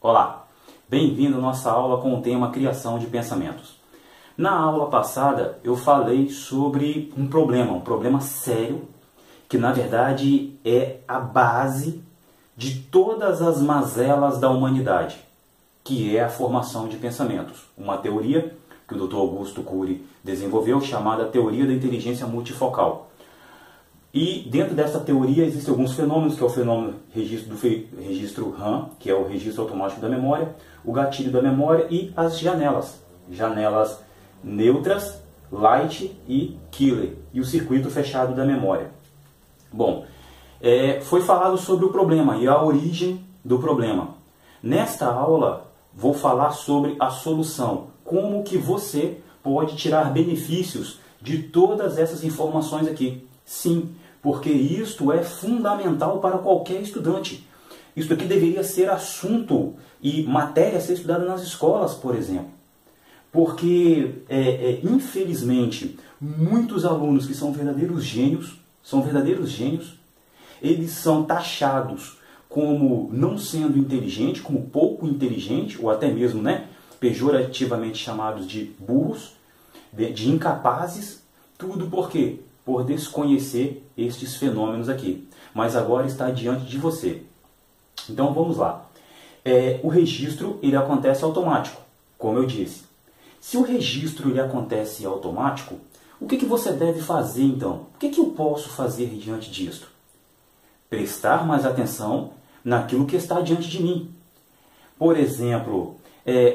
Olá, bem-vindo à nossa aula com o tema Criação de Pensamentos. Na aula passada eu falei sobre um problema sério, que na verdade é a base de todas as mazelas da humanidade, que é a formação de pensamentos. Uma teoria que o Dr. Augusto Cury desenvolveu, chamada Teoria da Inteligência Multifocal. E dentro dessa teoria existem alguns fenômenos, que é o fenômeno do registro RAM, que é o registro automático da memória, o gatilho da memória e as janelas. Janelas neutras, light e killer, e o circuito fechado da memória. Bom, foi falado sobre o problema e a origem do problema. Nesta aula vou falar sobre a solução, como que você pode tirar benefícios de todas essas informações aqui. Sim, porque isto é fundamental para qualquer estudante. Isto aqui deveria ser assunto e matéria a ser estudada nas escolas, por exemplo. Porque, infelizmente, muitos alunos que são verdadeiros gênios, eles são taxados como não sendo inteligente, como pouco inteligente, ou até mesmo, pejorativamente chamados de burros, de incapazes. Tudo por quê? Por desconhecer estes fenômenos aqui. Mas agora está diante de você. Então vamos lá. O registro ele acontece automático, como eu disse. Se o registro ele acontece automático, o que você deve fazer então? O que eu posso fazer diante disto? Prestar mais atenção naquilo que está diante de mim. Por exemplo,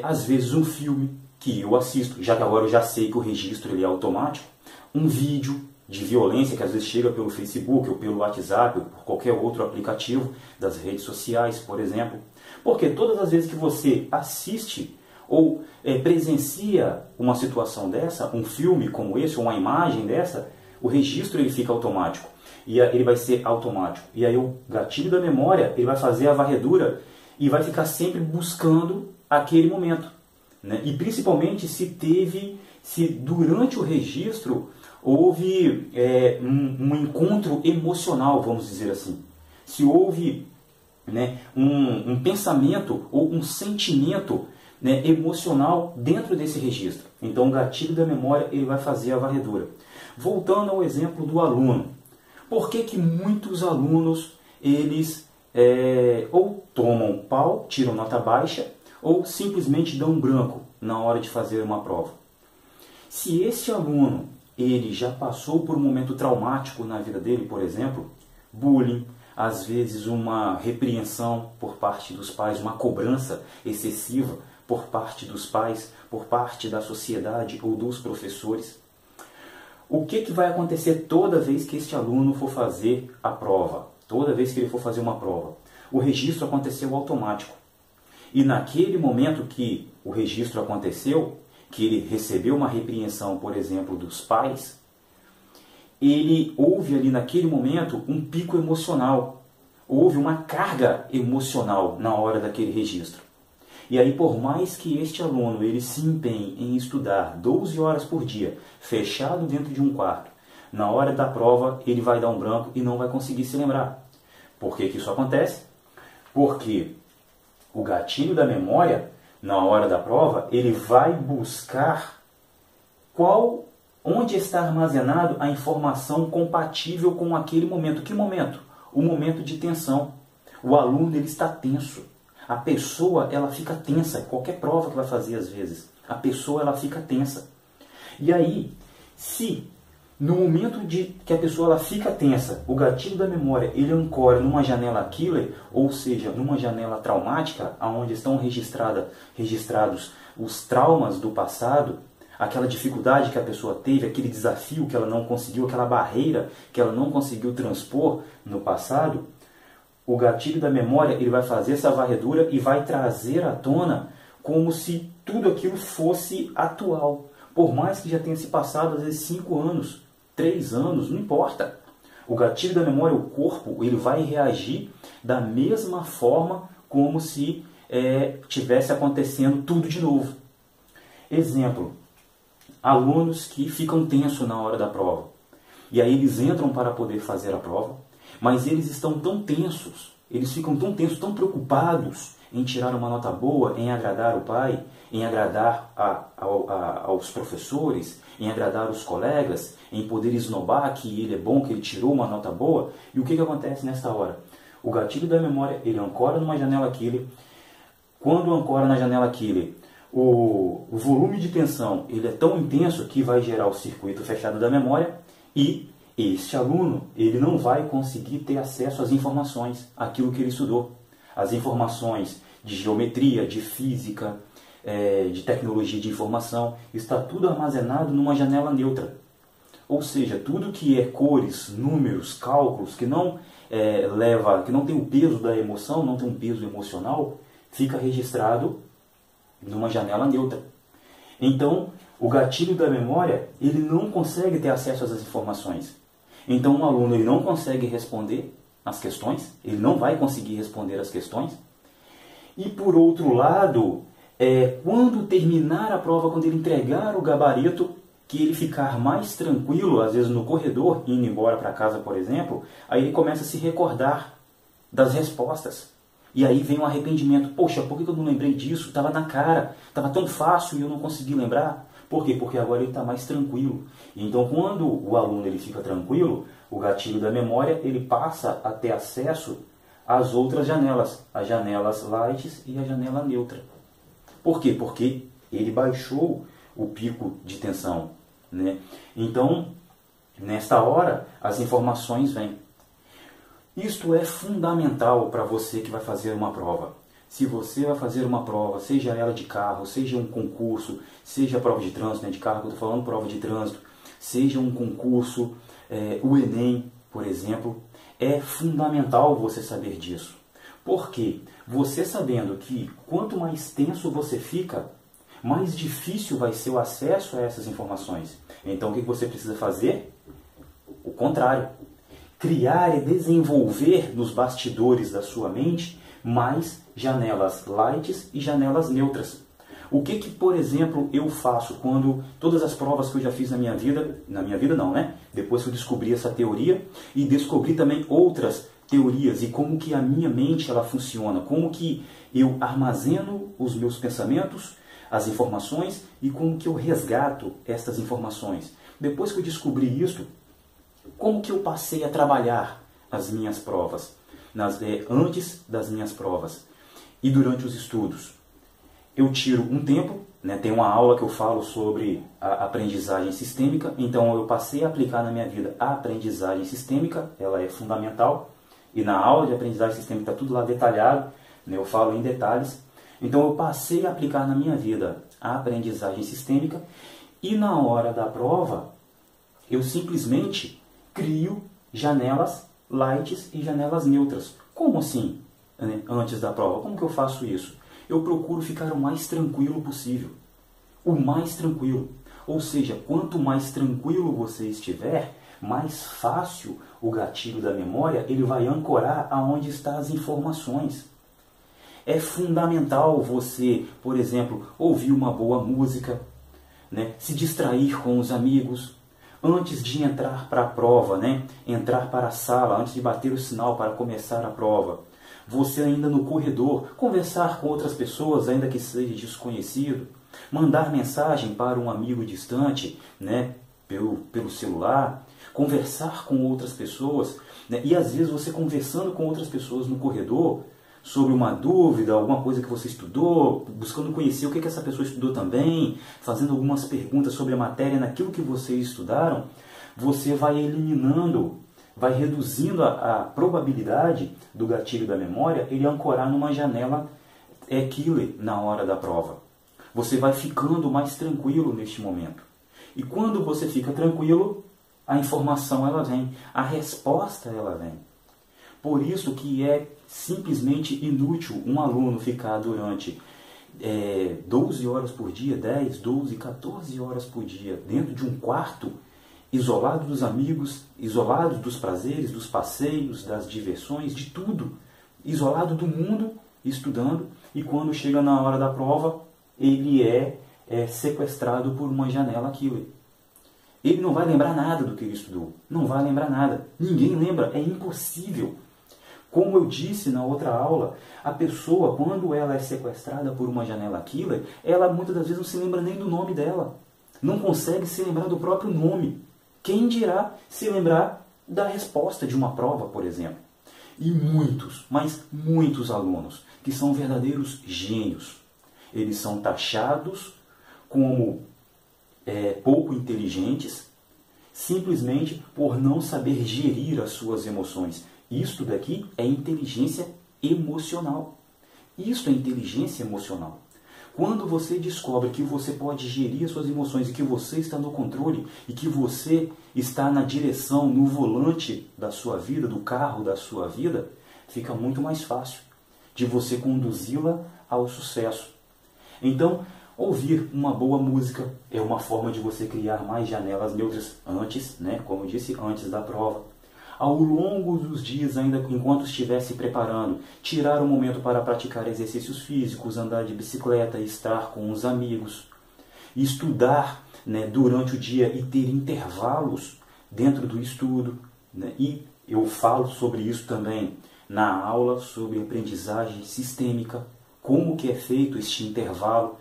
às vezes um filme que eu assisto, já que agora eu já sei que o registro ele é automático, um vídeo de violência que às vezes chega pelo Facebook ou pelo WhatsApp ou por qualquer outro aplicativo das redes sociais, por exemplo. Porque todas as vezes que você assiste ou presencia uma situação dessa, um filme como esse, ou uma imagem dessa, o registro ele fica automático. E ele vai ser automático. E aí o gatilho da memória ele vai fazer a varredura e vai ficar sempre buscando aquele momento. E principalmente se durante o registro houve um encontro emocional, vamos dizer assim. Se houve um pensamento ou um sentimento emocional dentro desse registro. Então o gatilho da memória ele vai fazer a varredura. Voltando ao exemplo do aluno. Por que muitos alunos eles ou tomam pau, tiram nota baixa, ou simplesmente dão branco na hora de fazer uma prova? Se esse aluno ele já passou por um momento traumático na vida dele, por exemplo, bullying, às vezes uma repreensão por parte dos pais, uma cobrança excessiva por parte dos pais, por parte da sociedade ou dos professores, o que vai acontecer toda vez que este aluno for fazer a prova? Toda vez que ele for fazer uma prova, o registro aconteceu automático. E naquele momento que o registro aconteceu, que ele recebeu uma repreensão, por exemplo, dos pais, ele houve ali naquele momento um pico emocional. Houve uma carga emocional na hora daquele registro. E aí, por mais que este aluno ele se empenhe em estudar 12 horas por dia, fechado dentro de um quarto, na hora da prova ele vai dar um branco e não vai conseguir se lembrar. Por que isso acontece? Porque o gatilho da memória, na hora da prova, ele vai buscar onde está armazenado a informação compatível com aquele momento. Que momento? O momento de tensão. O aluno ele está tenso. A pessoa ela fica tensa. Qualquer prova que vai fazer às vezes, a pessoa ela fica tensa. E aí, se no momento que a pessoa ela fica tensa, o gatilho da memória ele ancora numa janela killer, ou seja, numa janela traumática, onde estão registrados os traumas do passado, aquela dificuldade que a pessoa teve, aquele desafio que ela não conseguiu, aquela barreira que ela não conseguiu transpor no passado, o gatilho da memória ele vai fazer essa varredura e vai trazer à tona como se tudo aquilo fosse atual. Por mais que já tenha se passado, às vezes, 5 anos, 3 anos, não importa. O gatilho da memória, o corpo, ele vai reagir da mesma forma como se tivesse acontecendo tudo de novo. Exemplo, alunos que ficam tensos na hora da prova. E aí eles entram para poder fazer a prova, mas eles estão tão tensos, eles ficam tão tensos, tão preocupados em tirar uma nota boa, em agradar o pai, em agradar aos professores, em agradar os colegas, em poder esnobar que ele é bom, que ele tirou uma nota boa. E o que acontece nessa hora? O gatilho da memória, ele ancora numa janela killer. Quando ancora na janela killer, o volume de tensão ele é tão intenso que vai gerar o circuito fechado da memória e este aluno ele não vai conseguir ter acesso às informações, àquilo que ele estudou. As informações de geometria, de física, de tecnologia de informação, está tudo armazenado numa janela neutra. Ou seja, tudo que é cores, números, cálculos, que não que não tem o peso da emoção, não tem um peso emocional, fica registrado numa janela neutra. Então, o gatilho da memória, ele não consegue ter acesso às informações. Então, um aluno ele não consegue responder as questões, ele não vai conseguir responder as questões. E, por outro lado, quando terminar a prova, quando ele entregar o gabarito, que ele ficar mais tranquilo, às vezes no corredor, indo embora para casa, por exemplo, aí ele começa a se recordar das respostas. E aí vem um arrependimento. Poxa, por que eu não lembrei disso? Estava na cara, estava tão fácil e eu não consegui lembrar. Por quê? Porque agora ele está mais tranquilo. Então, quando o aluno ele fica tranquilo, o gatilho da memória ele passa a ter acesso às outras janelas, as janelas light e a janela neutra. Por quê? Porque ele baixou o pico de tensão, né? Então, nesta hora, as informações vêm. Isto é fundamental para você que vai fazer uma prova. Se você vai fazer uma prova, seja ela de carro, seja um concurso, seja prova de trânsito, né, de carro, eu estou falando prova de trânsito, seja um concurso, o Enem, por exemplo, é fundamental você saber disso. Por quê? Você sabendo que quanto mais tenso você fica, mais difícil vai ser o acesso a essas informações. Então, o que você precisa fazer? O contrário. Criar e desenvolver nos bastidores da sua mente mais janelas light e janelas neutras. O que, por exemplo, eu faço quando todas as provas que eu já fiz na minha vida não, né? Depois que eu descobri essa teoria e descobri também outras teorias e como que a minha mente ela funciona, como que eu armazeno os meus pensamentos, as informações e como que eu resgato estas informações. Depois que eu descobri isso, como que eu passei a trabalhar as minhas provas, antes das minhas provas e durante os estudos. Eu tiro um tempo, né, tem uma aula que eu falo sobre a aprendizagem sistêmica, então eu passei a aplicar na minha vida a aprendizagem sistêmica, ela é fundamental, e na aula de aprendizagem sistêmica está tudo lá detalhado, né, eu falo em detalhes. Então eu passei a aplicar na minha vida a aprendizagem sistêmica e na hora da prova eu simplesmente crio janelas light e janelas neutras. Como assim? Antes da prova, como que eu faço isso? Eu procuro ficar o mais tranquilo possível. O mais tranquilo. Ou seja, quanto mais tranquilo você estiver, mais fácil o gatilho da memória ele vai ancorar aonde estão as informações. É fundamental você, por exemplo, ouvir uma boa música, né? Se distrair com os amigos, antes de entrar para a prova, né? Entrar para a sala, antes de bater o sinal para começar a prova. Você ainda no corredor, conversar com outras pessoas, ainda que seja desconhecido, mandar mensagem para um amigo distante, né? pelo celular, conversar com outras pessoas, né? E às vezes você conversando com outras pessoas no corredor, sobre uma dúvida, alguma coisa que você estudou, buscando conhecer o que essa pessoa estudou também, fazendo algumas perguntas sobre a matéria naquilo que vocês estudaram, você vai eliminando, vai reduzindo a probabilidade do gatilho da memória ele ancorar numa janela killer na hora da prova. Você vai ficando mais tranquilo neste momento. E quando você fica tranquilo, a informação ela vem, a resposta ela vem. Por isso que é simplesmente inútil um aluno ficar durante 12 horas por dia, 10, 12, 14 horas por dia, dentro de um quarto, isolado dos amigos, isolado dos prazeres, dos passeios, das diversões, de tudo, isolado do mundo, estudando, e quando chega na hora da prova, ele é sequestrado por uma janela killer. Ele não vai lembrar nada do que ele estudou, não vai lembrar nada, ninguém lembra, é impossível. Como eu disse na outra aula, a pessoa, quando ela é sequestrada por uma janela killer, ela muitas das vezes não se lembra nem do nome dela. Não consegue se lembrar do próprio nome. Quem dirá se lembrar da resposta de uma prova, por exemplo. E muitos, mas muitos alunos, que são verdadeiros gênios, eles são taxados como pouco inteligentes, simplesmente por não saber gerir as suas emoções. Isto daqui é inteligência emocional. Isto é inteligência emocional. Quando você descobre que você pode gerir as suas emoções e que você está no controle e que você está na direção, no volante da sua vida, do carro da sua vida, fica muito mais fácil de você conduzi-la ao sucesso. Então, ouvir uma boa música é uma forma de você criar mais janelas neutras antes, como eu disse, antes da prova. Ao longo dos dias, ainda enquanto estiver se preparando, tirar um momento para praticar exercícios físicos, andar de bicicleta, estar com os amigos, estudar durante o dia e ter intervalos dentro do estudo. E eu falo sobre isso também na aula sobre aprendizagem sistêmica, como que é feito este intervalo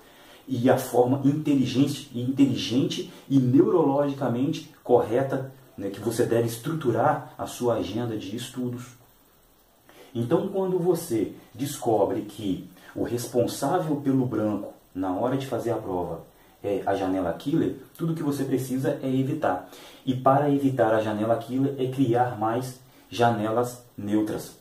e a forma inteligente e neurologicamente correta que você deve estruturar a sua agenda de estudos. Então, quando você descobre que o responsável pelo branco na hora de fazer a prova é a janela killer, tudo que você precisa é evitar. E para evitar a janela killer é criar mais janelas neutras.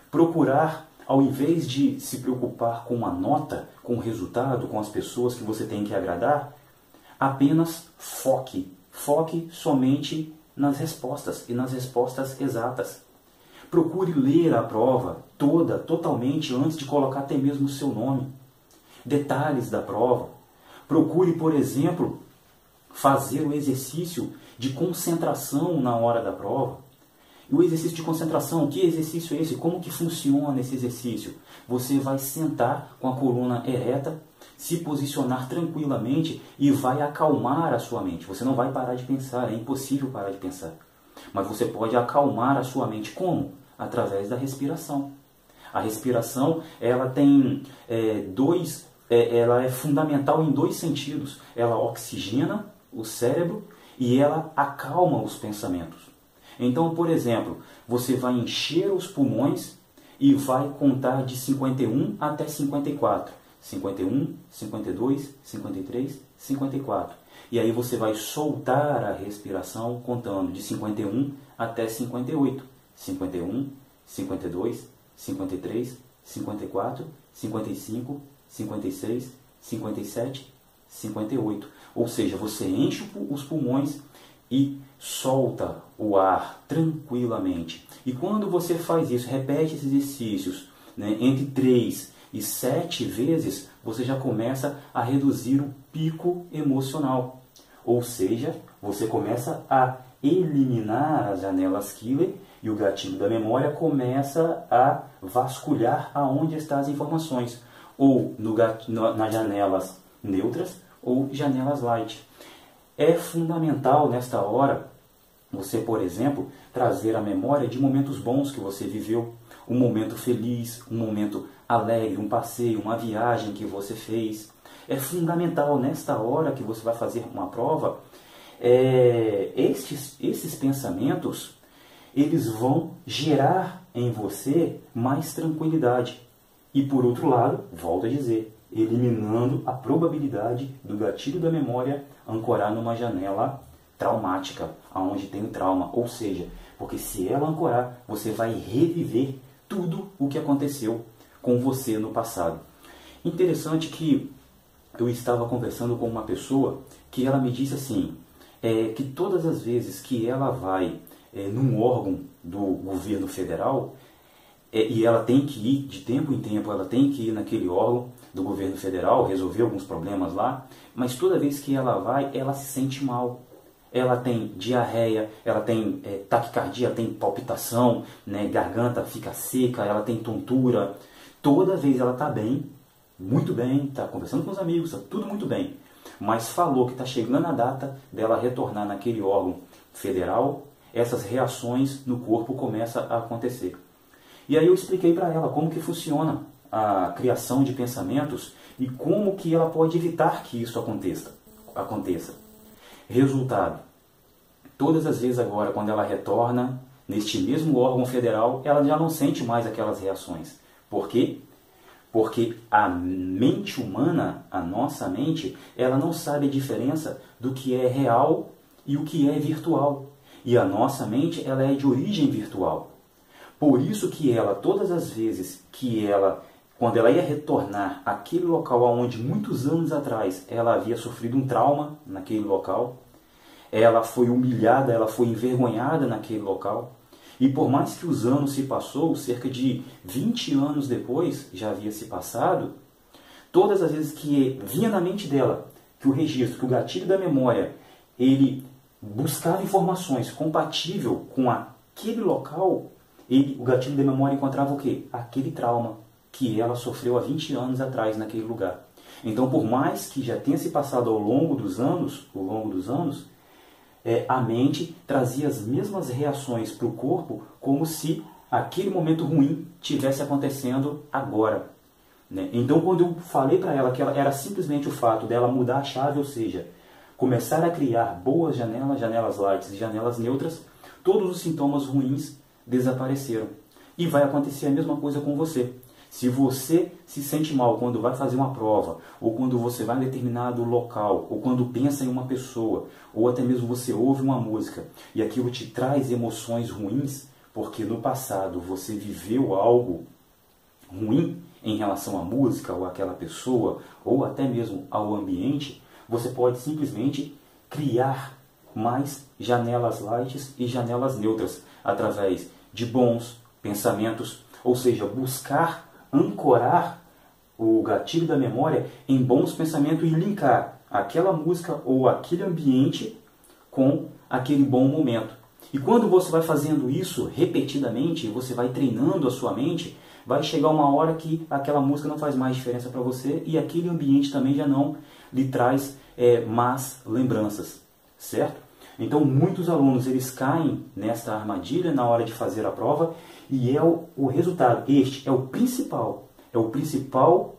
Procurar, ao invés de se preocupar com a nota, com o resultado, com as pessoas que você tem que agradar, apenas foque somente nas respostas e nas respostas exatas. Procure ler a prova toda, totalmente, antes de colocar até mesmo o seu nome. Detalhes da prova. Procure, por exemplo, fazer o exercício de concentração na hora da prova. E o exercício de concentração, que exercício é esse? Como que funciona esse exercício? Você vai sentar com a coluna ereta, se posicionar tranquilamente e vai acalmar a sua mente. Você não vai parar de pensar, é impossível parar de pensar. Mas você pode acalmar a sua mente. Como? Através da respiração. A respiração, ela tem ela é fundamental em dois sentidos. Ela oxigena o cérebro e ela acalma os pensamentos. Então, por exemplo, você vai encher os pulmões e vai contar de 51 até 54. 51, 52, 53, 54. E aí você vai soltar a respiração contando de 51 até 58. 51, 52, 53, 54, 55, 56, 57, 58. Ou seja, você enche os pulmões e solta o ar tranquilamente. E quando você faz isso, repete esses exercícios entre 3 e 7 vezes, você já começa a reduzir o pico emocional. Ou seja, você começa a eliminar as janelas killer e o gatilho da memória começa a vasculhar aonde estão as informações. Ou nas janelas neutras ou janelas light. É fundamental nesta hora você, por exemplo, trazer a memória de momentos bons que você viveu, um momento feliz, um momento alegre, um passeio, uma viagem que você fez. É fundamental nesta hora que você vai fazer uma prova, esses pensamentos, eles vão gerar em você mais tranquilidade. E por outro lado, volto a dizer, eliminando a probabilidade do gatilho da memória ancorar numa janela traumática, aonde tem o trauma. Ou seja, porque se ela ancorar, você vai reviver tudo o que aconteceu com você no passado. Interessante que eu estava conversando com uma pessoa que ela me disse assim, que todas as vezes que ela vai num órgão do governo federal, e ela tem que ir, de tempo em tempo, ela tem que ir naquele órgão do governo federal, resolver alguns problemas lá, mas toda vez que ela vai, ela se sente mal. Ela tem diarreia, ela tem taquicardia, ela tem palpitação, garganta fica seca, ela tem tontura. Toda vez ela está bem, muito bem, está conversando com os amigos, está tudo muito bem. Mas falou que está chegando a data dela retornar naquele órgão federal, essas reações no corpo começam a acontecer. E aí eu expliquei para ela como que funciona a criação de pensamentos e como que ela pode evitar que isso aconteça. Resultado: todas as vezes agora, quando ela retorna neste mesmo órgão federal, ela já não sente mais aquelas reações. Por quê? Porque a mente humana, a nossa mente, ela não sabe a diferença do que é real e o que é virtual. E a nossa mente, ela é de origem virtual. Por isso que ela, todas as vezes que ela, quando ela ia retornar àquele local onde muitos anos atrás ela havia sofrido um trauma naquele local, ela foi humilhada, ela foi envergonhada naquele local, e por mais que os anos se passou, cerca de 20 anos depois já havia se passado, todas as vezes que vinha na mente dela que o registro, que o gatilho da memória, ele buscava informações compatíveis com aquele local, o gatilho da memória encontrava o quê? Aquele trauma que ela sofreu há 20 anos atrás naquele lugar. Então, por mais que já tenha se passado ao longo dos anos, a mente trazia as mesmas reações para o corpo como se aquele momento ruim tivesse acontecendo agora. Né? Então, quando eu falei para ela que era simplesmente o fato dela mudar a chave, ou seja, começar a criar boas janelas, janelas light e janelas neutras, todos os sintomas ruins desapareceram. E vai acontecer a mesma coisa com você. Se você se sente mal quando vai fazer uma prova, ou quando você vai em determinado local, ou quando pensa em uma pessoa, ou até mesmo você ouve uma música, e aquilo te traz emoções ruins, porque no passado você viveu algo ruim em relação à música, ou àquela pessoa, ou até mesmo ao ambiente, você pode simplesmente criar mais janelas light e janelas neutras, através de bons pensamentos, ou seja, buscar ancorar o gatilho da memória em bons pensamentos e linkar aquela música ou aquele ambiente com aquele bom momento. E quando você vai fazendo isso repetidamente, você vai treinando a sua mente, vai chegar uma hora que aquela música não faz mais diferença para você e aquele ambiente também já não lhe traz más lembranças, certo? Então muitos alunos eles caem nesta armadilha na hora de fazer a prova e o resultado, este é o principal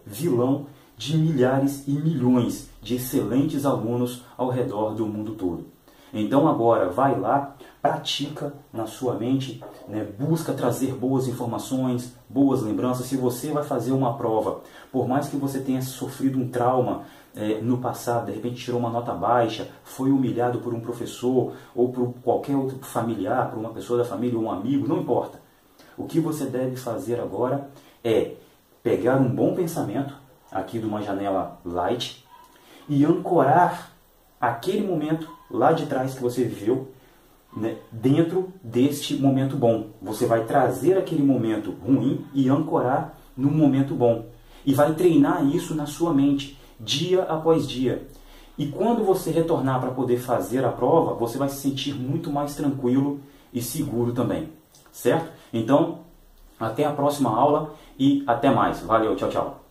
vilão de milhares e milhões de excelentes alunos ao redor do mundo todo. Então agora vai lá, pratica na sua mente, né, busca trazer boas informações, boas lembranças. Se você vai fazer uma prova, por mais que você tenha sofrido um trauma no passado, de repente tirou uma nota baixa, foi humilhado por um professor ou por qualquer outro familiar, por uma pessoa da família ou um amigo, não importa. O que você deve fazer agora é pegar um bom pensamento, aqui de uma janela light, e ancorar aquele momento lá de trás que você viveu, né, dentro deste momento bom. Você vai trazer aquele momento ruim e ancorar num momento bom. E vai treinar isso na sua mente, dia após dia. E quando você retornar para poder fazer a prova, você vai se sentir muito mais tranquilo e seguro também. Certo? Então, até a próxima aula e até mais. Valeu, tchau, tchau.